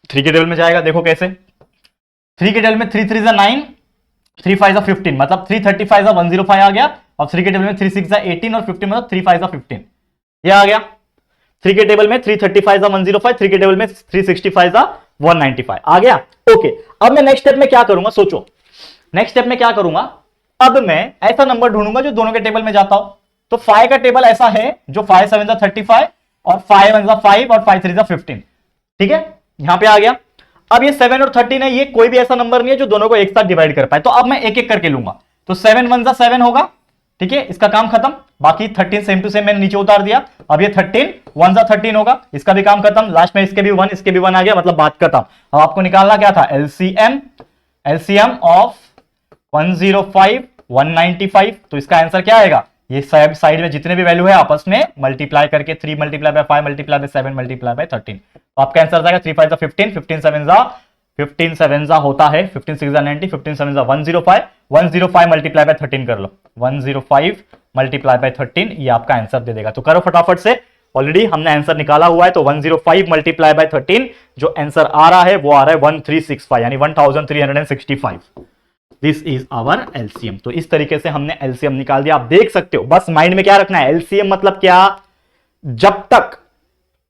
3 के टेबल में जाएगा, देखो कैसे। 3 के टेबल में 3 3 जा 9, 3 5 जा 15, मतलब 3 35 जा 105 आ गया। और 3 के टेबल में 3 6 जा 18 और 15, मतलब 3 5 जा 15, ये आ गया। 3 के टेबल में 3 35 जा 105, 3 के टेबल में 3 65 जा 195 आ गया। ओके, अब मैं नेक्स्ट स्टेप में क्या करूंगा, सोचो। नेक्स्ट स्टेप में क्या करूंगा, अब मैं ऐसा नंबर ढूंढूंगा जो दोनों के टेबल में जाता हो। तो 5 का टेबल ऐसा है जो 5 7 जा 35 और 5 1 जा 5 और 5 3 जा 15। ठीक है, यहां पे आ गया। अब ये 7 और 13 है, ये कोई भी ऐसा नंबर नहीं है जो दोनों को एक साथ डिवाइड कर पाए। तो अब मैं एक एक करके लूंगा। तो 7 1 जा 7 होगा। ठीक है, इसका काम खत्म। बाकी 13 सेम टू सेम मैंने नीचे उतार दिया। अब ये 13 1 जा 13 होगा, इसका भी काम खत्म। लास्ट में इसके भी 1, इसके भी 1 आ गया, मतलब बात खत्म। अब आपको निकालना क्या था, एलसीएम, एलसीएम ऑफ 105 195। तो इसका आंसर क्या आएगा, ये साइड में जितने भी वैल्यू है आपस में मल्टीप्लाई करके 3 multiply by 5 multiply by 7 multiply by 13। तो आपका आंसर आएगा 3 5 जा 15, 15 7 जा होता है 15 6 जा 90, 15 7 जा 105, 105 मल्टीप्लाई बाय 13 कर लो, 105 मल्टीप्लाई बाय 13, ये आपका आंसर दे देगा। तो करो फटाफट से, ऑलरेडी हमने आंसर निकाला हुआ है। तो 105 मल्टीप्लाई बाय 13 जो आंसर आ रहा है वो आ रहा है 1365, यानी 1365। This is our LCM. तो इस तरीके से हमने एलसीएम निकाल दिया। आप देख सकते हो, बस माइंड में क्या रखना है, एलसीएम मतलब क्या, जब तक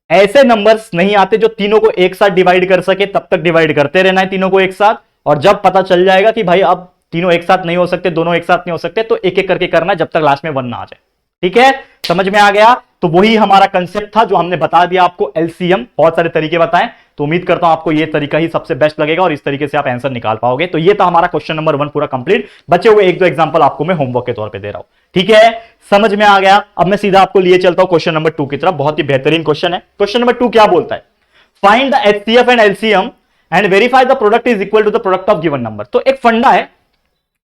ऐसे नंबर्स नहीं आते जो तीनों को एक साथ डिवाइड कर सके तब तक डिवाइड करते रहना है तीनों को एक साथ, और जब पता चल जाएगा कि भाई अब तीनों एक साथ नहीं हो सकते, दोनों एक साथ नहीं हो सकते, तो एक एक करके करना है जब तक लास्ट में 1 ना आ जाए। ठीक है, समझ में आ गया। तो वही हमारा कंसेप्ट था जो हमने बता दिया आपको, एलसीएम। बहुत सारे तरीके बताएं, तो उम्मीद करता हूं आपको ये तरीका ही सबसे बेस्ट लगेगा और इस तरीके से आप आंसर निकाल पाओगे। तो ये था हमारा क्वेश्चन नंबर 1 पूरा कंप्लीट। बचे हुए एक दो एग्जांपल आपको मैं होमवर्क के तौर पे दे रहा हूं। ठीक है, समझ में आ गया। अब मैं सीधा आपको लिए चलता हूं क्वेश्चन नंबर 2 की तरफ। बहुत ही बेहतरीन क्वेश्चन है। क्वेश्चन नंबर 2 क्या बोलता है, find the HCF and LCM and verify the product is equal to the product of given number. तो एक फंडा है,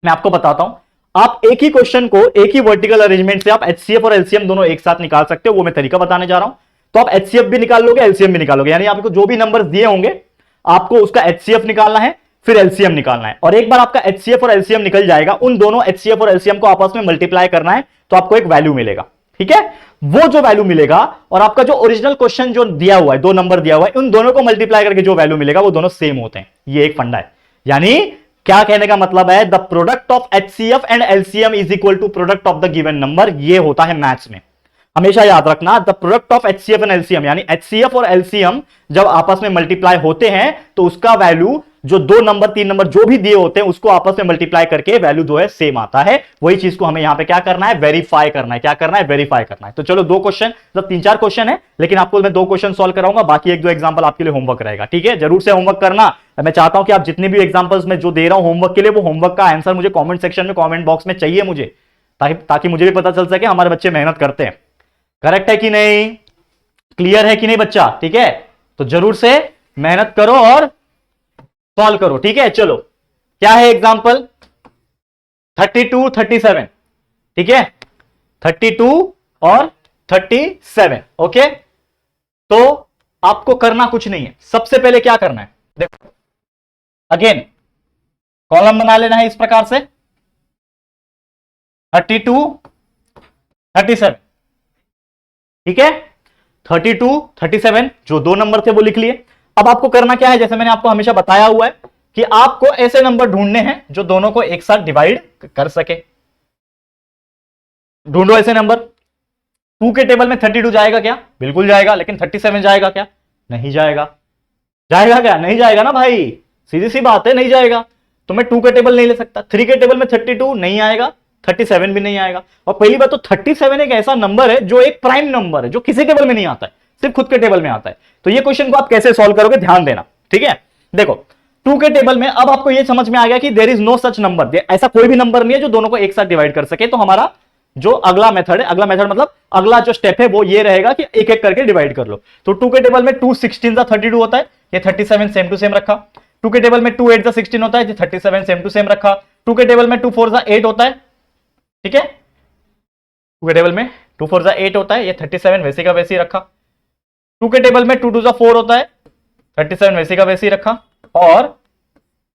मैं आपको बताता हूं। आप एक ही क्वेश्चन को एक ही वर्टिकल अरेंजमेंट से आप एचसीएफ और एलसीएम दोनों एक साथ निकाल सकते हो, वो मैं तरीका बताने जा रहा हूं। तो आप एचसीएफ भी निकाल लोगे, एलसीएम भी निकालोगे, यानी आपको जो भी नंबर दिए होंगे आपको उसका एचसीएफ निकालना है, फिर एलसीएम निकालना है। और एक बार आपका एचसीएफ और एलसीएम निकल जाएगा, उन दोनों एचसीएफ और एलसीएम को आपस में मल्टीप्लाई करना है, तो आपको एक वैल्यू मिलेगा। ठीक है, वो जो वैल्यू मिलेगा और आपका जो ओरिजिनल क्वेश्चन जो दिया हुआ है, दो नंबर दिया हुआ है, उन दोनों को मल्टीप्लाई करके जो वैल्यू मिलेगा वो दोनों सेम होते हैं। ये एक फंडा है। यानी क्या कहने का मतलब है, the product of HCF and LCM is equal to product of the given number. ये होता है मैथ्स में, हमेशा याद रखना। The product of HCF and LCM, यानी एचसीएफ और एलसीएम जब आपस में मल्टीप्लाई होते हैं तो उसका वैल्यू जो दो नंबर तीन नंबर जो भी दिए होते हैं उसको आपस में मल्टीप्लाई करके वैल्यू जो है सेम आता है। वही चीज को हमें यहां पे क्या करना है, वेरीफाई करना है। क्या करना है, वेरीफाई करना है। तो चलो दो क्वेश्चन, मतलब 3-4 क्वेश्चन है, लेकिन आपको मैं 2 क्वेश्चन सॉल्व कराऊंगा, बाकी एक दो एग्जांपल आपके लिए होमवर्क रहेगा। ठीक है, जरूर से होमवर्क करना। मैं चाहता हूं कि आप जितने भी एग्जांपल्स मैं जो दे रहा हूं होमवर्क के लिए, वो होमवर्क का आंसर मुझे कॉमेंट सेक्शन में, कॉमेंट बॉक्स में चाहिए मुझे, ताकि मुझे भी पता चल सके हमारे बच्चे मेहनत करते हैं। करेक्ट है कि नहीं, क्लियर है कि नहीं बच्चा। ठीक है, तो जरूर से मेहनत करो और सॉल्व करो। ठीक है, चलो क्या है एग्जांपल, 32 37। ठीक है, 32 और 37। ओके, तो आपको करना कुछ नहीं है। सबसे पहले क्या करना है, देखो अगेन कॉलम बना लेना है इस प्रकार से, 32 37। ठीक है, 32 37 जो दो नंबर थे वो लिख लिए। अब आपको करना क्या है, जैसे मैंने आपको हमेशा बताया हुआ है कि आपको ऐसे नंबर ढूंढने हैं जो दोनों को एक साथ डिवाइड कर सके। ढूंढो ऐसे नंबर। 2 के टेबल में 32 जाएगा क्या, बिल्कुल जाएगा, लेकिन 37 जाएगा क्या, नहीं जाएगा। जाएगा क्या, नहीं जाएगा ना भाई, सीधी सी बात है, नहीं जाएगा। तो मैं 2 के टेबल नहीं ले सकता। 3 के टेबल में 32 नहीं आएगा, 37 भी नहीं आएगा। और पहली बात तो 37 एक ऐसा नंबर है जो एक प्राइम नंबर है, जो किसी टेबल में नहीं आता है, सिर्फ खुद के टेबल में आता है। तो ये क्वेश्चन को आप कैसे सॉल्व करोगे, ध्यान देना। ठीक है, देखो 2 के टेबल में अब आपको ये समझ में आ गया कि there is no such number, ऐसा कोई भी नंबर नहीं है जो दोनों को एक साथ डिवाइड कर सके। तो हमारा जो अगला मेथड है, अगला मेथड मतलब अगला जो स्टेप है वो ये रहेगा कि एक एक करके डिवाइड कर लो। तो 2 के टेबल में 2 16 32 होता है, ये 37 सेम टू सेम रखा। 2 के टेबल में 2 8 16 होता है, ये 37 सेम टू सेम रखा। 2 के टेबल में 2 4 8 होता है। ठीक है, 2 के टेबल में 2 4 8 होता है, ये 37 वैसे का वैसे ही रखा। 2 के टेबल में 2 2 4 होता है, 37 वैसे का वैसे ही रखा। और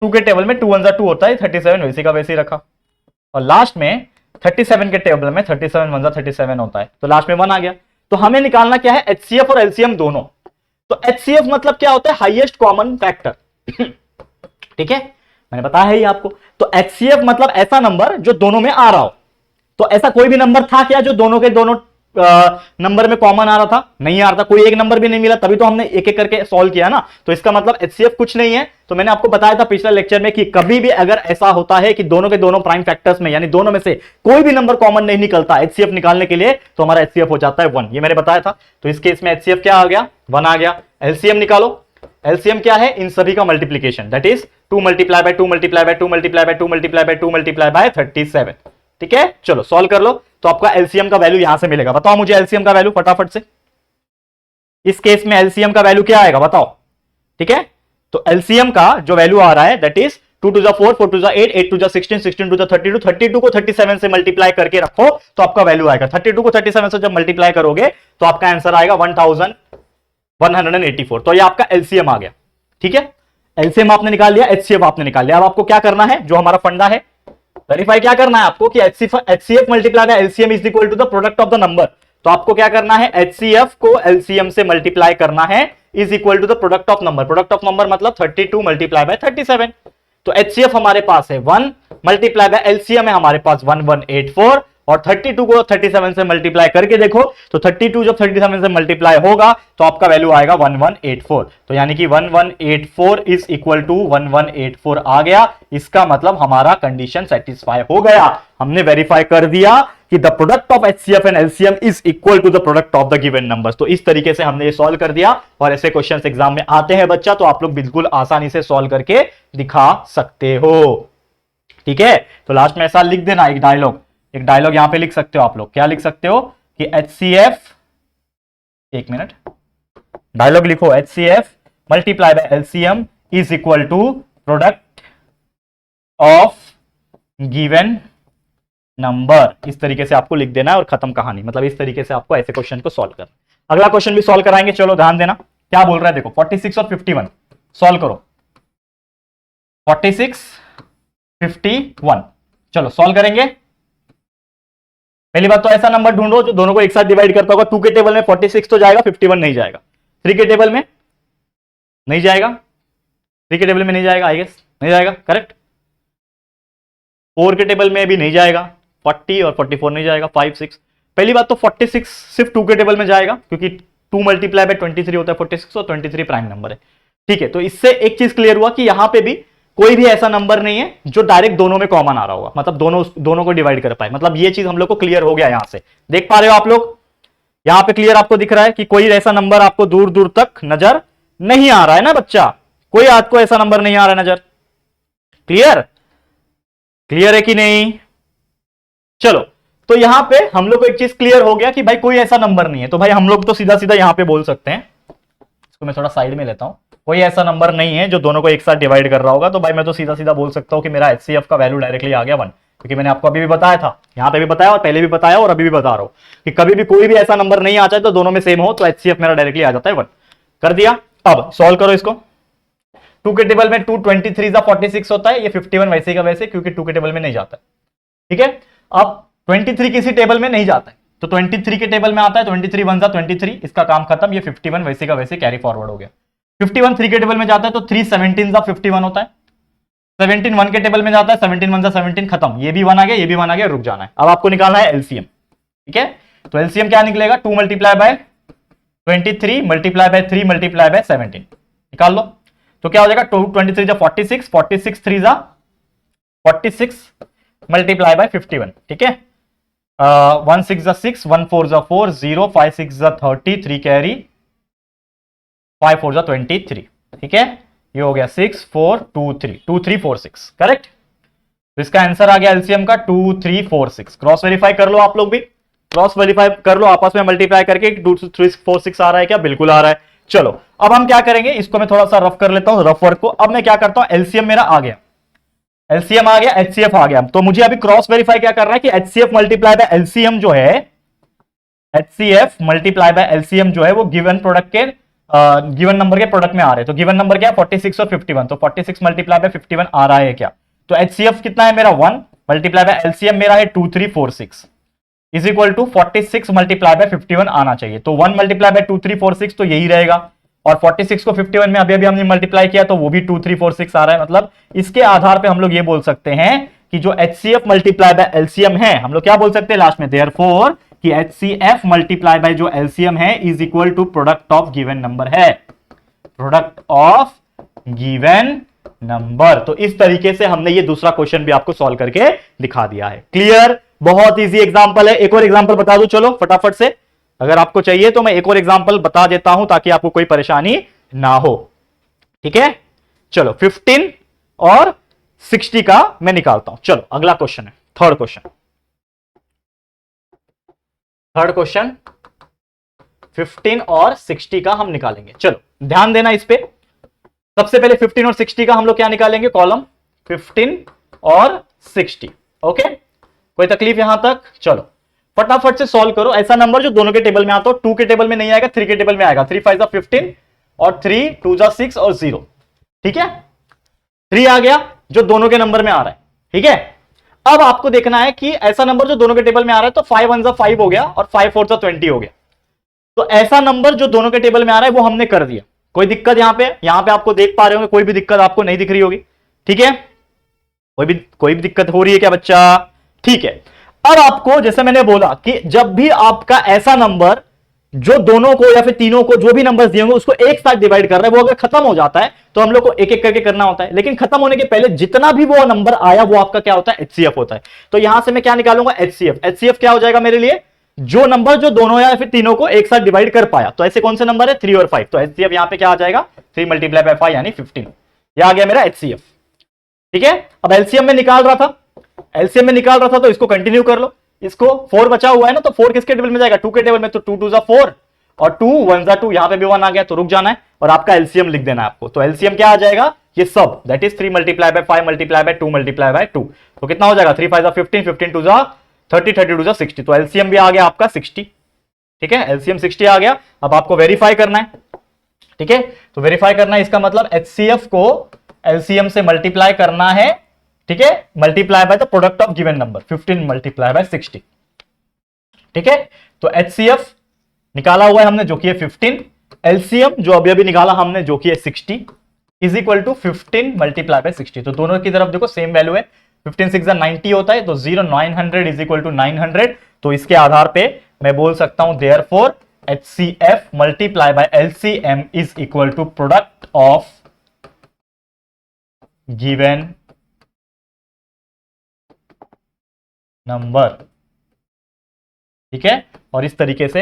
2 के टेबल में 2 1 2 होता है, 37 वैसे का वैसे ही रखा। और लास्ट में 37 के टेबल में 37 1 37 होता है, तो लास्ट में 1 आ गया। तो हमें निकालना क्या है, एचसीएफ और एलसीएम दोनों। तो एचसीएफ मतलब क्या होता है, हाईएस्ट कॉमन फैक्टर। ठीक है, मैंने बताया है ये आपको। तो एचसीएफ मतलब ऐसा नंबर जो दोनों में आ रहा हो। तो ऐसा कोई भी नंबर था क्या जो दोनों के दोनों नंबर में कॉमन आ रहा था, नहीं आ रहा था, कोई एक नंबर भी नहीं मिला, तभी तो हमने एक एक करके सॉल्व किया ना। तो इसका मतलब एचसीएफ कुछ नहीं है। तो मैंने आपको बताया था पिछले लेक्चर में कि कभी भी अगर ऐसा होता है कि दोनों के दोनों प्राइम फैक्टर्स में, यानी दोनों में से कोई भी नंबर कॉमन नहीं निकलता एचसीएफ निकालने के लिए, तो हमारा एचसीएफ हो जाता है 1। ये मैंने बताया था। तो इस केस में एचसीएफ क्या आ गया, 1 आ गया। एलसीएम निकालो। एलसीएम क्या है, इन सभी का multiplication, that is 2 multiply by 2 multiply by 2 multiply by 2 multiply by 2 multiply by 37। ठीक है, चलो सॉल्व कर लो। तो आपका एलसीएम का वैल्यू यहां से मिलेगा। बताओ मुझे एलसीएम का वैल्यू फटाफट से। इस केस में एलसीएम का वैल्यू क्या आएगा, बताओ। ठीक है, तो एलसीएम का जो वैल्यू आ रहा है दैट इज 2 2 4 4 2 8 8 2 16 16 2 32। 32 को 37 से मल्टीप्लाई करके रखो तो आपका वैल्यू आएगा। 32 को 37 से जब मल्टीप्लाई करोगे तो आपका आंसर आएगा 1184। तो ये आपका एलसीएम आ गया। ठीक है, एलसीएम आपने निकाल लिया, एचसीएफ आपने निकाल लिया। अब आपको क्या करना है, जो हमारा फंडा है, वेरीफाई क्या करना है आपको कि HCF multiply by LCM is equal to the product of the number. तो आपको क्या करना है, एचसीएफ को एलसीएम से मल्टीप्लाई करना है, is equal to the product of number. Product of number मतलब 32 मल्टीप्लाई बाय 37। तो HCF हमारे पास है 1 मल्टीप्लाई बाय LCM है हमारे पास 1184 और 32 को 37 से मल्टीप्लाई करके देखो तो 32 जब 37 से मल्टीप्लाई होगा तो आपका वैल्यू आएगा 1184। तो यानी कि 1184 इज इक्वल टू 1184 आ गया। इसका मतलब हमारा कंडीशन सेटिस्फाई हो गया। हमने वेरीफाई कर दिया कि the product of HCF and LCM is equal to the product of the given numbers. तो इस तरीके से हमने ये सॉल्व कर दिया और ऐसे क्वेश्चंस एग्जाम में आते हैं बच्चा, तो आप लोग बिल्कुल आसानी से सॉल्व करके दिखा सकते हो। ठीक है, तो लास्ट में ऐसा लिख देना एक डायलॉग यहां पे लिख सकते हो आप लोग। क्या लिख सकते हो कि HCF, एक मिनट, डायलॉग लिखो HCF multiply by LCM is equal to product of given number. इस तरीके से आपको लिख देना है और खत्म कहानी। मतलब इस तरीके से आपको ऐसे क्वेश्चन को सॉल्व करना। अगला क्वेश्चन भी सॉल्व कराएंगे, चलो ध्यान देना क्या बोल रहा है। देखो 46 और 51 सॉल्व करो। 46 51 चलो सॉल्व करेंगे। पहली बात तो ऐसा नंबर ढूंढो जो दोनों को एक साथ डिवाइड करता होगा। 2 के टेबल में 46 तो जाएगा, 51 नहीं जाएगा। 3 के टेबल में नहीं जाएगा, 3 के टेबल में नहीं जाएगा, आई गेस नहीं जाएगा, करेक्ट। 4 के टेबल में भी नहीं जाएगा, 40 और 44 नहीं जाएगा, 5 6। पहली बात तो 46 सिर्फ 2 के टेबल में जाएगा क्योंकि 2 मल्टीप्लाई बाय 23 होता है 46 और 23 प्राइम नंबर है। ठीक है, तो इससे एक चीज क्लियर हुआ कि यहां पे भी कोई भी ऐसा नंबर नहीं है जो डायरेक्ट दोनों में कॉमन आ रहा होगा, मतलब दोनों को डिवाइड कर पाए। मतलब ये चीज हम लोग को क्लियर हो गया। यहां से देख पा रहे हो आप लोग, यहां पे क्लियर आपको दिख रहा है कि कोई ऐसा नंबर आपको दूर दूर तक नजर नहीं आ रहा है ना बच्चा, कोई आपको ऐसा नंबर नहीं आ रहा है नजर। क्लियर है कि नहीं? चलो, तो यहां पे हम लोग को एक चीज क्लियर हो गया कि भाई कोई ऐसा नंबर नहीं है। तो भाई हम लोग तो सीधा सीधा यहां पे बोल सकते हैं, इसको मैं थोड़ा साइड में लेता हूं, कोई ऐसा नंबर नहीं है जो दोनों को एक साथ डिवाइड कर रहा होगा। तो भाई मैं तो सीधा सीधा बोल सकता हूं कि मेरा HCF का वैल्यू डायरेक्टली आ गया 1, क्योंकि मैंने आपको अभी भी बताया था, यहां पे भी बताया और पहले भी बताया और अभी भी बता रहा हूं कि कभी भी कोई भी ऐसा नंबर नहीं आता है तो दोनों में सेम हो तो HCF मेरा डायरेक्टली आ जाता है 1। कर दिया। अब सॉल्व करो इसको। 2 के टेबल में 2 23 46 होता है, ये 51 वैसे का वैसे क्योंकि 2 के टेबल में नहीं जाता है। ठीक है, अब 23 किसी टेबल में नहीं जाता है तो 23 के टेबल में आता है, 23 1 23, इसका काम खत्म। ये 51 वैसे का वैसे कैरी फॉरवर्ड हो गया। 51 3 के टेबल में जाता है तो 3 17 51 होता है। 17 1 के टेबल में जाता है, 17 1 17, खत्म। ये भी 1 आ गया, ये भी 1 आ गया, रुक जाना है। अब आपको निकालना है LCM। ठीक है, तो LCM क्या निकलेगा? 2 multiply by 23 multiply by 3 multiply by 17 निकाल लो। तो क्या हो जाएगा? 23 46, 46 3 46 मल्टीप्लाई बाय 51। ठीक है, 1 6 6, 1 4 4, 0 5 6 30, 3 कैरी, 5 4 23। ठीक है, ये हो गया 6 4 2 3 2 3 4 6, करेक्ट। तो इसका आंसर आ गया LCM का 2 3 4 6। क्रॉस वेरीफाई कर लो आप लोग भी, क्रॉस वेरीफाई कर लो आपस में मल्टीप्लाई करके 2 3 4 6 आ रहा है क्या? बिल्कुल आ रहा है। चलो, अब हम क्या करेंगे, इसको मैं थोड़ा सा रफ कर लेता हूं, रफ वर्क को। अब मैं क्या करता हूं, LCM मेरा आ गया, LCM आ गया, HCF आ गया। तो मुझे अभी क्रॉस वेरीफाई क्या करना है कि HCF मल्टीप्लाई बाय LCM जो है, HCF मल्टीप्लाई बाय LCM जो है वो गिवन प्रोडक्ट के गिवन नंबर के प्रोडक्ट में आ रहे हैं। तो गिवन नंबर क्या है? 46 और 51। तो 46 मल्टीप्लाई बाय 51 आ रहा है क्या? तो HCF कितना है मेरा? 1 मल्टीप्लाई बाय LCM मेरा है 2 3 4 6 is equal to 46 multiply by 51 आना चाहिए। तो 1 मल्टीप्लाई बाय 2 3 4 6 तो यही रहेगा, और 46 को 51 में अभी अभी हमने मल्टीप्लाई किया तो वो भी 2 3 4 6 आ रहा है। मतलब इसके आधार पे हम लोग ये बोल सकते हैं कि जो HCF मल्टीप्लाई बाय LCM है, हम लोग क्या बोल सकते हैं लास्ट में? देयरफॉर कि HCF मल्टीप्लाई बाय जो LCM है is equal to product of given number है, प्रोडक्ट ऑफ गिवन नंबर। तो इस तरीके से हमने ये दूसरा क्वेश्चन भी आपको सॉल्व करके दिखा दिया है। क्लियर? बहुत इजी एग्जांपल है। एक और एग्जांपल बता दूं चलो फटाफट से, अगर आपको चाहिए तो मैं एक और एग्जांपल बता देता हूं ताकि आपको कोई परेशानी ना हो। ठीक है, चलो 15 और 60 का मैं निकालता हूं। चलो अगला क्वेश्चन है, थर्ड क्वेश्चन 15 और 60 का हम निकालेंगे। चलो ध्यान देना इस पे। सबसे पहले 15 और 60 का हम लोग क्या निकालेंगे? कॉलम 15 और 60। ओके, कोई तकलीफ यहां तक? चलो फटाफट से सॉल्व करो। ऐसा नंबर जो दोनों के टेबल में आता हो, 2 के टेबल में नहीं आएगा, 3 के टेबल में आएगा। 3 5 15 और 3 2 6 और 0। ठीक है, 3 आ गया जो दोनों के नंबर में आ रहा है। ठीक है, अब आपको देखना है कि ऐसा नंबर जो दोनों के टेबल में आ रहा है, तो 5 1 5 हो गया और 5 4 20 हो गया। तो ऐसा नंबर जो दोनों के टेबल में आ रहा है वो हमने कर दिया। कोई दिक्कत यहां पे आपको देख पा रहे होंगे, कोई भी दिक्कत आपको नहीं दिख रही होगी। ठीक है, कोई भी दिक्कत हो रही है क्या बच्चा? ठीक है। अब आपको जैसे मैंने बोला कि जब भी आपका ऐसा नंबर जो दोनों को या फिर तीनों को जो भी नंबर्स दिए होंगे उसको एक साथ डिवाइड कर रहा है, वो अगर खत्म हो जाता है तो हम लोग को एक एक करके करना होता है, लेकिन खत्म होने के पहले जितना भी वो नंबर आया वो आपका क्या होता है? एचसीएफ होता है। तो यहां से मैं क्या निकालूंगा? एचसीएफ। एचसीएफ क्या हो जाएगा मेरे लिए? जो नंबर जो दोनों या फिर तीनों को एक साथ डिवाइड कर पाया। तो ऐसे कौन से नंबर है? 3 और 5। तो एचसीएफ यहां पे क्या आ जाएगा? 3 मल्टीप्लाई बाय 5 यानी 15। यह आ गया मेरा एचसीएफ। ठीक है। अब एलसीएम में निकाल रहा था, तो इसको कंटिन्यू कर लो। इसको 4 बचा हुआ है ना, तो 4 किसके टेबल में जाएगा? 2 के टेबल में। तो 2 2 4 और 2 1 2, यहां पे भी 1 आ गया, तो रुक जाना है और आपका एलसीएम लिख देना है आपको। तो एलसीएम क्या आ जाएगा? ये सब, that is 3 multiply by 5 multiply by 2 multiply by 2। तो कितना हो जाएगा? 3 5 15, 15 2 30, 30 2 60। तो एलसीएम भी आ गया आपका 60। ठीक है, एलसीएम 60 आ गया। अब आपको वेरीफाई करना है। ठीक है, तो वेरीफाई करना है, इसका मतलब एचसीएफ को एलसीएम से मल्टीप्लाई करना है। ठीक है, multiply by the product of given number, 15 multiply by 60। ठीक है, तो एचसीएफ निकाला हुआ है हमने जो कि है 15, एलसीएम जो अभी अभी निकाला हमने जो कि है 60 is equal to 15 multiply by 60। तो दोनों की तरफ देखो सेम वैल्यू है, 15 6 90 होता है, तो 0 900 इज इक्वल टू 900। तो इसके आधार पे मैं बोल सकता हूं therefore HCF multiply by LCM is equal to product of given number. ठीक है, और इस तरीके से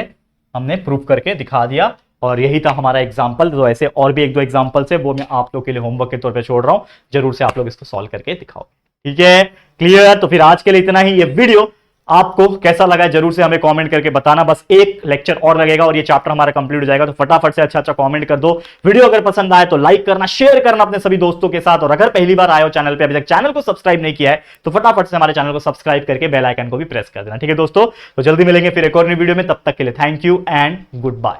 हमने प्रूफ करके दिखा दिया और यही था हमारा एग्जाम्पल। तो ऐसे और भी एक दो एग्जाम्पल्स है, वो मैं आप लोग के लिए होमवर्क के तौर पे छोड़ रहा हूं, जरूर से आप लोग इसको सॉल्व करके दिखाओ। ठीक है, क्लियर? तो फिर आज के लिए इतना ही। ये वीडियो आपको कैसा लगा जरूर से हमें कमेंट करके बताना। बस एक लेक्चर और लगेगा और ये चैप्टर हमारा कंप्लीट हो जाएगा, तो फटाफट से अच्छा कमेंट कर दो। वीडियो अगर पसंद आए तो लाइक करना, शेयर करना अपने सभी दोस्तों के साथ, और अगर पहली बार आए हो चैनल पे, अभी तक चैनल को सब्सक्राइब नहीं किया है तो फटाफट से हमारे चैनल को सब्सक्राइब करके बेल आइकन को भी प्रेस कर देना। ठीक है दोस्तों, तो जल्दी मिलेंगे फिर एक और नई वीडियो में, तब तक के लिए thank you and good bye.